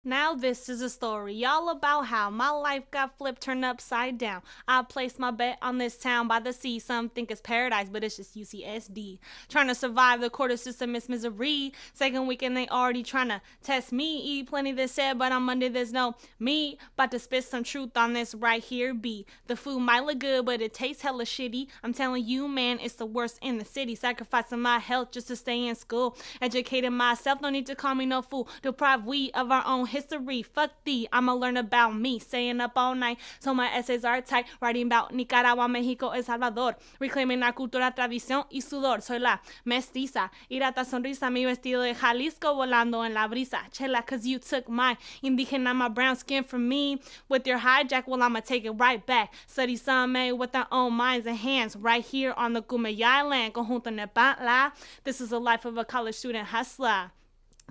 Now this is a story all about how my life got flipped, turned upside down. I placed my bet on this town by the sea. Some think it's paradise, but it's just UCSD. Trying to survive the quarter system is misery. Second weekend they already trying to test me. Eat plenty they said, but on Monday there's no me. About to spit some truth on this right here, B. The food might look good, but it tastes hella shitty. I'm telling you, man, it's the worst in the city. Sacrificing my health just to stay in school. Educating myself, no need to call me no fool. Deprive we of our own history. Fuck thee, I'ma learn about me. Staying up all night, so my essays are tight. Writing about Nicaragua, Mexico, El Salvador. Reclaiming our cultura, tradición y sudor. Soy la mestiza, irata sonrisa, mi vestido de Jalisco volando en la brisa. Chela, cause you took my indígena, my brown skin from me. With your hijack, well, I'ma take it right back. Study some made with their own minds and hands. Right here on the Kumeyaay Island, conjunto Nepantla. This is the life of a college student hustler.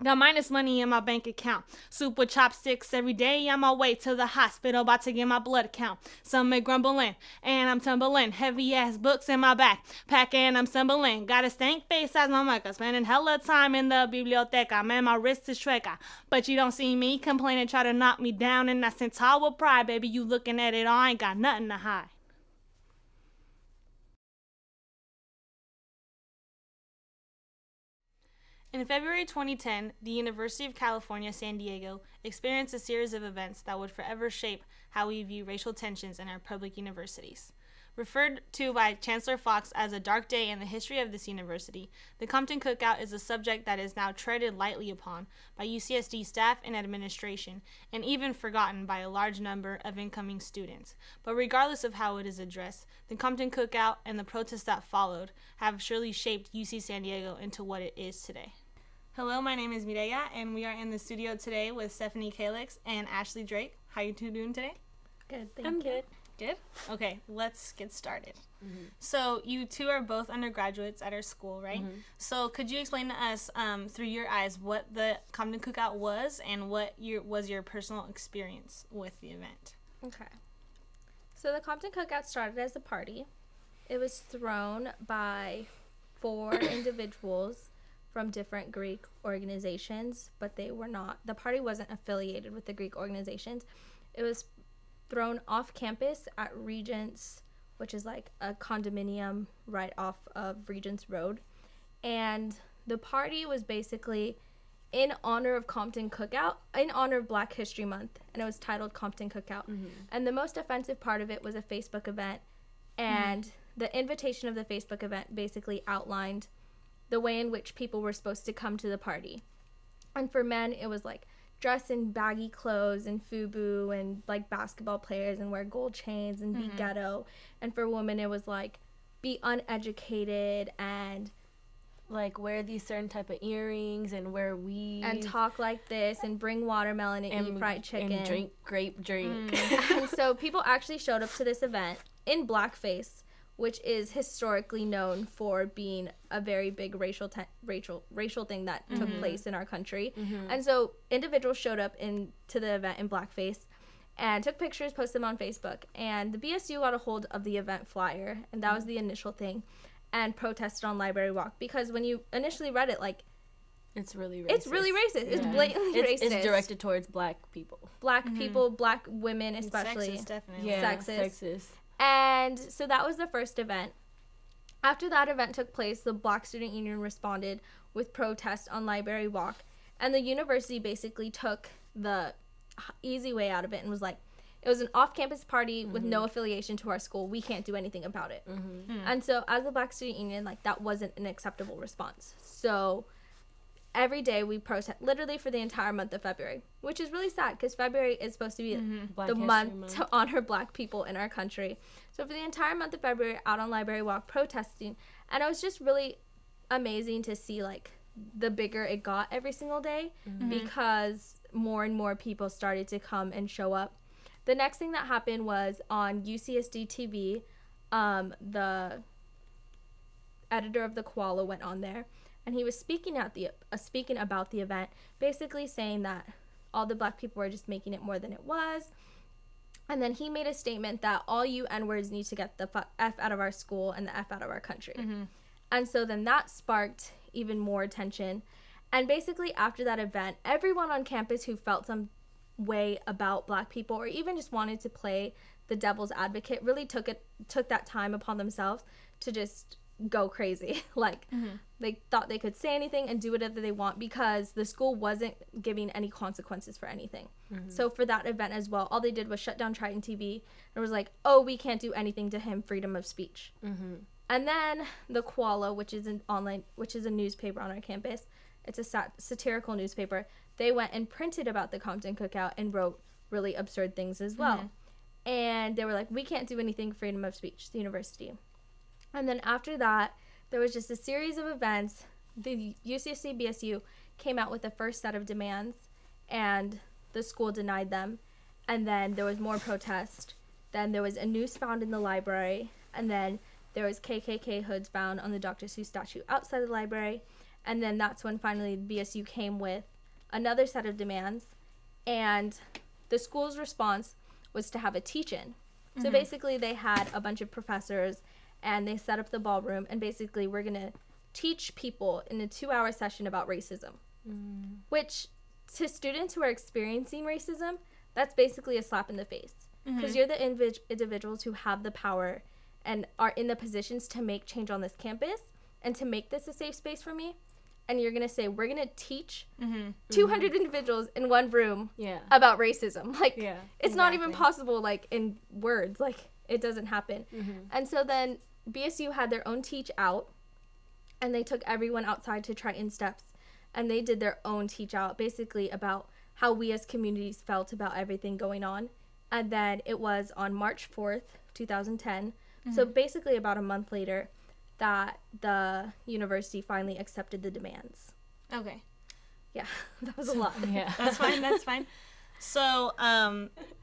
Got minus money in my bank account. Soup with chopsticks every day on my way to the hospital. About to get my blood count. Some may grumbling, and I'm tumbling. Heavy ass books in my backpack, and I'm stumbling. Got a stank face as my mica. Spending hella time in the biblioteca. Man, my wrist is shrekka. But you don't see me complaining, try to knock me down. And I sent tall with pride, baby. You looking at it all, I ain't got nothing to hide. In February 2010, the University of California, San Diego experienced a series of events that would forever shape how we view racial tensions in our public universities. Referred to by Chancellor Fox as a dark day in the history of this university, the Compton Cookout is a subject that is now treaded lightly upon by UCSD staff and administration, and even forgotten by a large number of incoming students. But regardless of how it is addressed, the Compton Cookout and the protests that followed have surely shaped UC San Diego into what it is today. Hello, my name is Mireya, and we are in the studio today with Stephanie Calix and Ashley Drake. How are you two doing today? Good, thank I'm you. good. Good? Okay, let's get started. So you two are both undergraduates at our school, right? So could you explain to us, through your eyes, what the Compton Cookout was and what was your personal experience with the event? Okay. So the Compton Cookout started as a party. It was thrown by 4 individuals from different Greek organizations, but they were not. The party wasn't affiliated with the Greek organizations. It was thrown off campus at Regents, which is like a condominium right off of Regents Road. And the party was basically in honor of Compton Cookout, in honor of Black History Month, and it was titled Compton Cookout. And the most offensive part of it was a Facebook event, and the invitation of the Facebook event basically outlined the way in which people were supposed to come to the party. And for men, it was like dress in baggy clothes and FUBU and like basketball players and wear gold chains and be ghetto. And for women, it was like be uneducated and Like wear these certain type of earrings and wear weave and talk like this and bring watermelon and eat fried chicken and drink grape drink. And so people actually showed up to this event in blackface, which is historically known for being a very big racial thing that took place in our country. And so individuals showed up to the event in blackface and took pictures, posted them on Facebook. And the BSU got a hold of the event flyer, and that was the initial thing, and protested on Library Walk, because when you initially read it, like, It's really racist. it's really racist. It's blatantly racist. It's directed towards Black people. Black people, Black women especially. Sexist, definitely. Yeah, Sexist. And so that was the first event. After that event took place, the Black Student Union responded with protests on Library Walk. And the university basically took the easy way out of it and was like, it was an off-campus party with no affiliation to our school. We can't do anything about it. And so as the Black Student Union, like, that wasn't an acceptable response. So every day we protest, literally for the entire month of February, which is really sad because February is supposed to be the month to honor Black people in our country. So for the entire month of February, out on Library Walk protesting, and it was just really amazing to see, like, the bigger it got every single day, because more and more people started to come and show up. The next thing that happened was on UCSD TV, the editor of the Koala went on there, and he was speaking about the event, basically saying that all the Black people were just making it more than it was. And then he made a statement that all you N-words need to get the F out of our school and the F out of our country. And so then that sparked even more attention. And basically after that event, everyone on campus who felt some way about Black people, or even just wanted to play the devil's advocate, really took that time upon themselves to just go crazy. Like, they thought they could say anything and do whatever they want because the school wasn't giving any consequences for anything. So for that event as well, all they did was shut down Triton TV and was like, oh, we can't do anything to him, freedom of speech. And then the Koala, which is a newspaper on our campus, it's a satirical newspaper, they went and printed about the Compton Cookout and wrote really absurd things as well. And they were like, we can't do anything, freedom of speech, the university. And then after that, there was just a series of events. The UCSD BSU came out with the first set of demands, and the school denied them. And then there was more protest. Then there was a noose found in the library. And then there was KKK hoods found on the Dr. Seuss statue outside the library. And then that's when finally the BSU came with another set of demands. And the school's response was to have a teach-in. So basically they had a bunch of professors and they set up the ballroom, and basically we're going to teach people in a 2-hour session about racism. Which, to students who are experiencing racism, that's basically a slap in the face. Because you're the individuals who have the power and are in the positions to make change on this campus and to make this a safe space for me. And you're going to say, we're going to teach 200 individuals in one room about racism. Like, it's not even possible, like, in words. Like, it doesn't happen. And so then BSU had their own teach out, and they took everyone outside to Triton Steps, and they did their own teach out, basically about how we as communities felt about everything going on. And then it was on March 4th, 2010, so basically about a month later, that the university finally accepted the demands. Okay. Yeah, that was a lot. That's fine. So,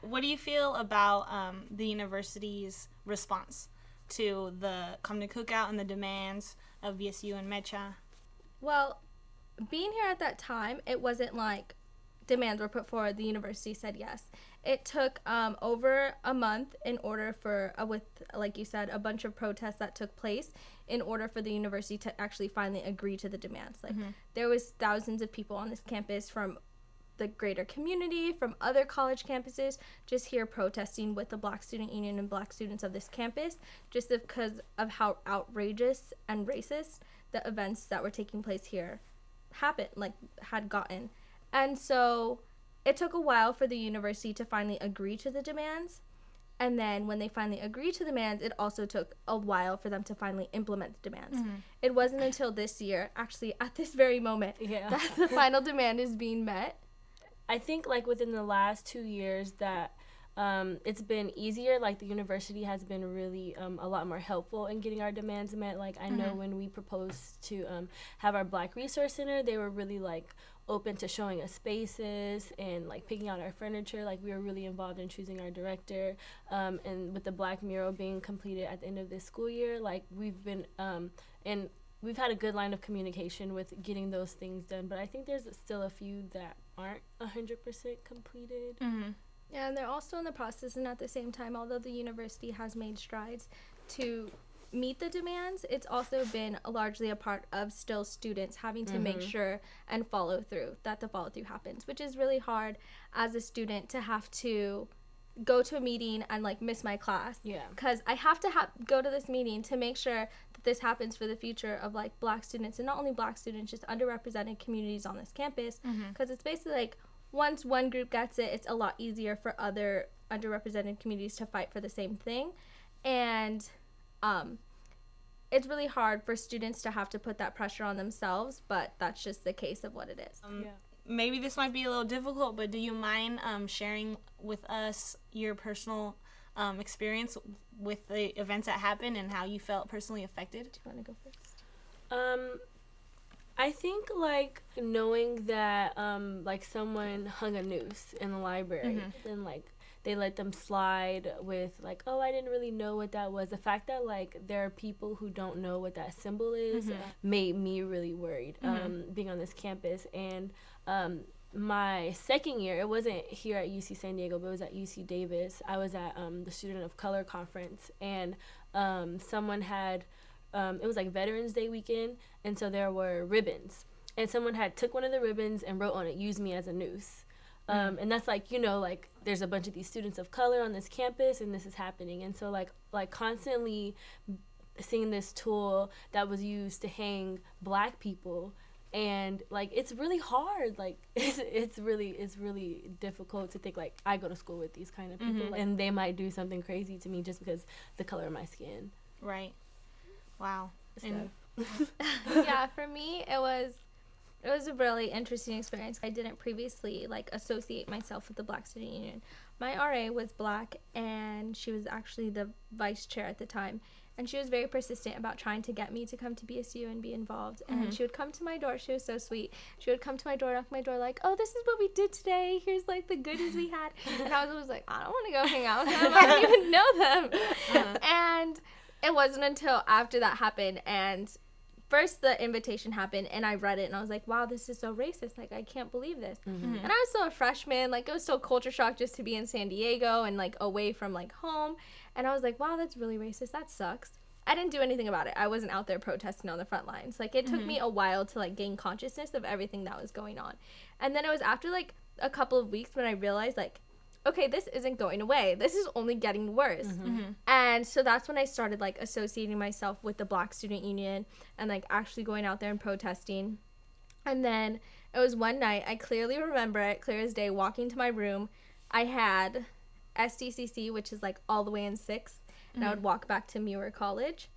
what do you feel about the university's response to the Compton Cookout and the demands of BSU and Mecha? Well, being here at that time, it wasn't like demands were put forward. The university said yes. It took over a month in order for, with, like you said, a bunch of protests that took place in order for the university to actually finally agree to the demands. Like, there was thousands of people on this campus from the greater community, from other college campuses, just here protesting with the Black Student Union and Black students of this campus, just because of how outrageous and racist the events that were taking place here had gotten. And so it took a while for the university to finally agree to the demands. And then when they finally agreed to the demands, it also took a while for them to finally implement the demands. It wasn't until this year, actually at this very moment, that the final demand is being met. I think, like, within the last 2 years that it's been easier. Like, the university has been really a lot more helpful in getting our demands met. Like, I know when we proposed to have our Black Resource Center, they were really, like, open to showing us spaces and, like, picking out our furniture. Like, we were really involved in choosing our director. And with the Black mural being completed at the end of this school year, like, we've been and we've had a good line of communication with getting those things done. But I think there's still a few that aren't 100% completed. Yeah, and they're also in the process, and at the same time, although the university has made strides to meet the demands, it's also been largely a part of still students having to make sure and follow through, that the follow through happens, which is really hard as a student to have to go to a meeting and, like, miss my class. Yeah. Because I have to go to this meeting to make sure that this happens for the future of, like, Black students, and not only Black students, just underrepresented communities on this campus. Because it's basically, like, once one group gets it, it's a lot easier for other underrepresented communities to fight for the same thing. And it's really hard for students to have to put that pressure on themselves, but that's just the case of what it is. Maybe this might be a little difficult, but do you mind sharing with us your personal experience with the events that happened and how you felt personally affected? Do you want to go first? I think, like, knowing that, like, someone hung a noose in the library and, like, they let them slide with, like, oh, I didn't really know what that was. The fact that, like, there are people who don't know what that symbol is made me really worried being on this campus. And my second year, it wasn't here at UC San Diego, but it was at UC Davis. I was at the Student of Color Conference, and someone had, it was like Veterans Day weekend, and so there were ribbons. And someone had took one of the ribbons and wrote on it, "Use me as a noose." And that's like, you know, like there's a bunch of these students of color on this campus and this is happening. And so like constantly seeing this tool that was used to hang Black people, and like it's really hard, like it's really difficult to think like I go to school with these kind of people, and they might do something crazy to me just because the color of my skin. Right. Wow. And Yeah, for me it was a really interesting experience. I didn't previously like associate myself with the Black Student Union. My RA was Black, and she was actually the vice chair at the time, and she was very persistent about trying to get me to come to BSU and be involved. And she would come to my door. She was so sweet. She would come to my door, knock my door, like, oh, this is what we did today. Here's like the goodies we had. And I was always like, I don't want to go hang out with them. I don't even know them. And it wasn't until after that happened, and first the invitation happened, and I read it, and I was like, wow, this is so racist. Like, I can't believe this. And I was still a freshman. Like, it was still culture shock just to be in San Diego and, like, away from, like, home. And I was like, wow, that's really racist. That sucks. I didn't do anything about it. I wasn't out there protesting on the front lines. Like, it took me a while to, like, gain consciousness of everything that was going on. And then it was after, like, a couple of weeks when I realized, like, okay, this isn't going away. This is only getting worse. And so that's when I started, like, associating myself with the Black Student Union and, like, actually going out there and protesting. And then it was one night, I clearly remember it, clear as day, walking to my room. I had SDCC, which is, like, all the way in 6th, and I would walk back to Muir College.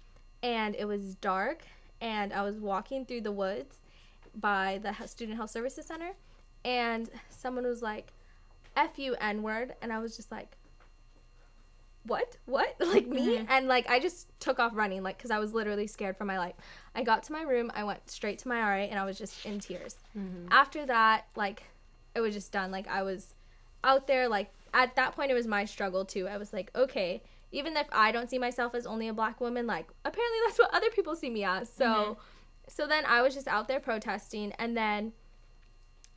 And it was dark, and I was walking through the woods by the Student Health Services Center, and someone was like, F you, N-word, and I was just like, what, like me? And like I just took off running, like, because I was literally scared for my life. I got to my room, I went straight to my RA, and I was just in tears. After that, like, it was just done. Like, I was out there, like, at that point it was my struggle too. I was like, okay, even if I don't see myself as only a Black woman, like, apparently that's what other people see me as. So then I was just out there protesting, and then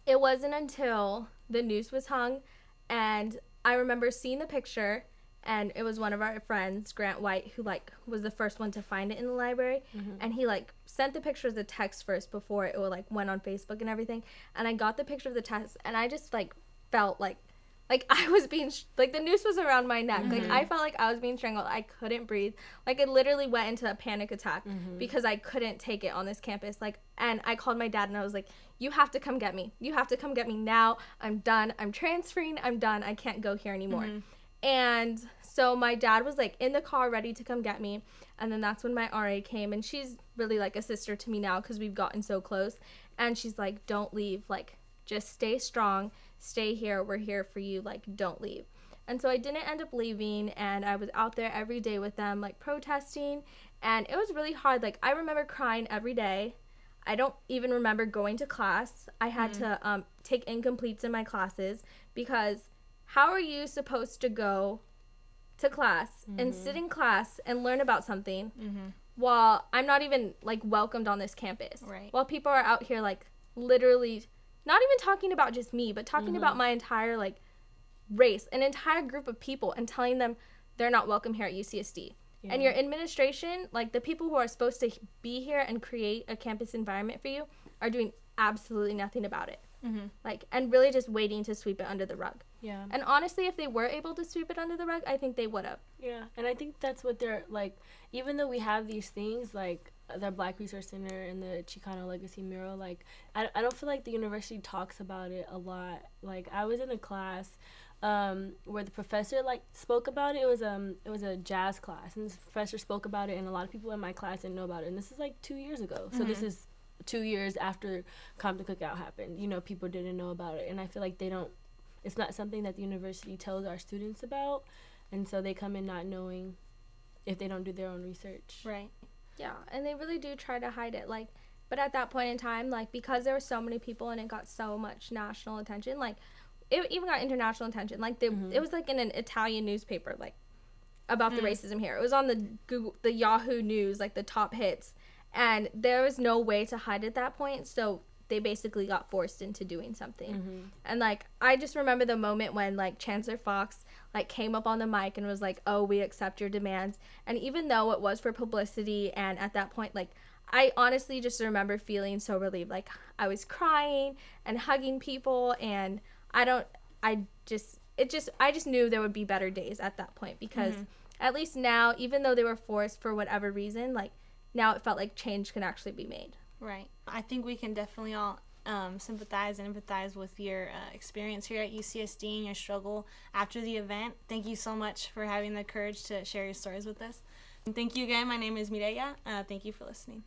it wasn't until the noose was hung, and I remember seeing the picture, and it was one of our friends, Grant White, who, like, was the first one to find it in the library, and he, like, sent the picture as a text first before it, like, went on Facebook and everything, and I got the picture of the text, and I just, like, felt like I was being, like, the noose was around my neck. Like, I felt like I was being strangled. I couldn't breathe. Like, I literally went into a panic attack because I couldn't take it on this campus. Like, and I called my dad, and I was like, you have to come get me. You have to come get me now. I'm done. I'm transferring. I'm done. I can't go here anymore. And so my dad was, like, in the car ready to come get me. And then that's when my RA came, and she's really, like, a sister to me now because we've gotten so close. And she's like, don't leave. Like, just stay strong. Stay here. We're here for you. Like, don't leave. And so I didn't end up leaving, and I was out there every day with them, like, protesting. And it was really hard. Like, I remember crying every day. I don't even remember going to class. I had to take incompletes in my classes, because how are you supposed to go to class and sit in class and learn about something while I'm not even, like, welcomed on this campus? Right. While people are out here, like, literally not even talking about just me, but talking about my entire, like, race, an entire group of people, and telling them they're not welcome here at UCSD. Yeah. And your administration, like, the people who are supposed to be here and create a campus environment for you, are doing absolutely nothing about it. Like, and really just waiting to sweep it under the rug. Yeah. And honestly, if they were able to sweep it under the rug, I think they would have. Yeah. And I think that's what they're, like, even though we have these things, like, the Black Resource Center and the Chicano Legacy Mural, like, I don't feel like the university talks about it a lot. Like, I was in a class where the professor, like, spoke about it. It was a jazz class, and the professor spoke about it, and a lot of people in my class didn't know about it. And this is, like, 2 years ago. So this is 2 years after Compton Cookout happened. You know, people didn't know about it, and I feel like it's not something that the university tells our students about, and so they come in not knowing if they don't do their own research. Right. Yeah, and they really do try to hide it, like, but at that point in time, like, because there were so many people and it got so much national attention, like, it even got international attention, like, it was, like, in an Italian newspaper, like, about the racism here. It was on the Yahoo News, like, the top hits, and there was no way to hide at that point, so they basically got forced into doing something. And, like, I just remember the moment when, like, Chancellor Fox, like, came up on the mic and was like, oh, we accept your demands. And even though it was for publicity, and at that point, like, I honestly just remember feeling so relieved. Like, I was crying and hugging people, and I just knew there would be better days at that point, because at least now, even though they were forced for whatever reason, like now it felt like change can actually be made. Right. I think we can definitely all sympathize and empathize with your experience here at UCSD and your struggle after the event. Thank you so much for having the courage to share your stories with us. And thank you again. My name is Mireya. Thank you for listening.